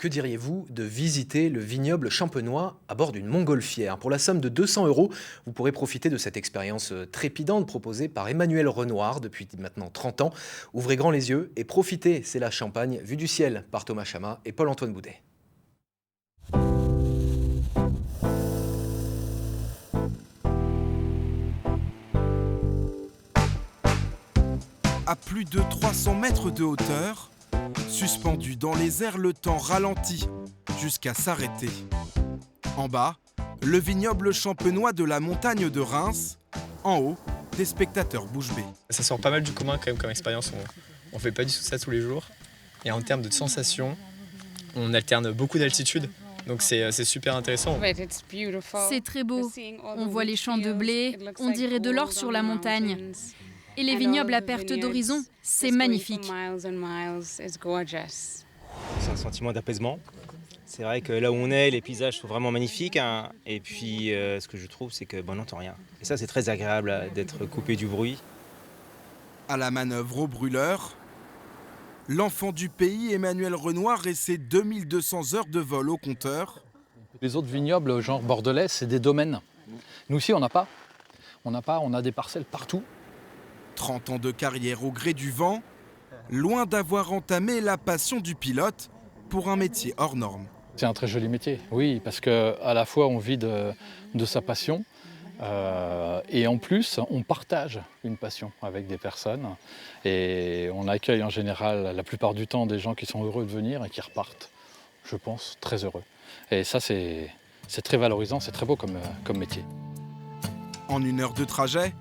que diriez-vous de visiter le vignoble champenois à bord d'une montgolfière? Pour la somme de 200 €, vous pourrez profiter de cette expérience trépidante proposée par Emmanuel Renoir depuis maintenant 30 ans. Ouvrez grand les yeux et profitez, c'est la Champagne vue du ciel par Thomas Chama et Paul-Antoine Boudet. À plus de 300 mètres de hauteur, suspendu dans les airs, le temps ralentit jusqu'à s'arrêter. En bas, le vignoble champenois de la montagne de Reims. En haut, des spectateurs bouche bée. Ça sort pas mal du commun quand même comme expérience. On fait pas du tout ça tous les jours. Et en termes de sensations, on alterne beaucoup d'altitude. Donc c'est super intéressant. C'est très beau. On voit les champs de blé, on dirait de l'or sur la montagne. Et les vignobles à perte d'horizon, c'est magnifique. C'est un sentiment d'apaisement. C'est vrai que là où on est, les paysages sont vraiment magnifiques. Hein. Et puis ce que je trouve, c'est qu'on n'entend rien. Et ça, c'est très agréable d'être coupé du bruit. À la manœuvre au brûleur, l'enfant du pays, Emmanuel Renoir, et ses 2200 heures de vol au compteur. Les autres vignobles, genre bordelais, c'est des domaines. Nous aussi, on n'a pas. On a des parcelles partout. 30 ans de carrière au gré du vent, loin d'avoir entamé la passion du pilote pour un métier hors norme. C'est un très joli métier, oui, parce qu'à la fois on vit de sa passion et en plus on partage une passion avec des personnes et on accueille en général la plupart du temps des gens qui sont heureux de venir et qui repartent, je pense, très heureux. Et ça c'est très valorisant, c'est très beau comme métier. En 1 heure de trajet,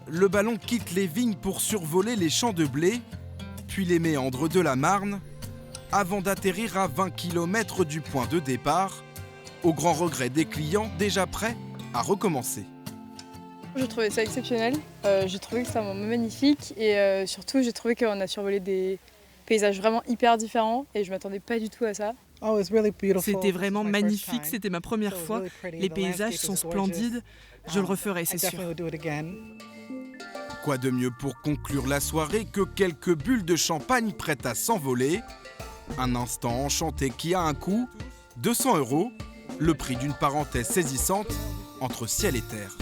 le ballon quitte les vignes pour survoler les champs de blé, puis les méandres de la Marne, avant d'atterrir à 20 km du point de départ, au grand regret des clients déjà prêts à recommencer. Je trouvais ça exceptionnel, j'ai trouvé que c'était un moment magnifique et surtout j'ai trouvé qu'on a survolé des paysages vraiment hyper différents et je ne m'attendais pas du tout à ça. C'était vraiment magnifique, c'était ma première fois. Les paysages sont splendides, je le referai, c'est sûr. Quoi de mieux pour conclure la soirée que quelques bulles de champagne prêtes à s'envoler? Un instant enchanté qui a un coût, 200 €, le prix d'une parenthèse saisissante entre ciel et terre.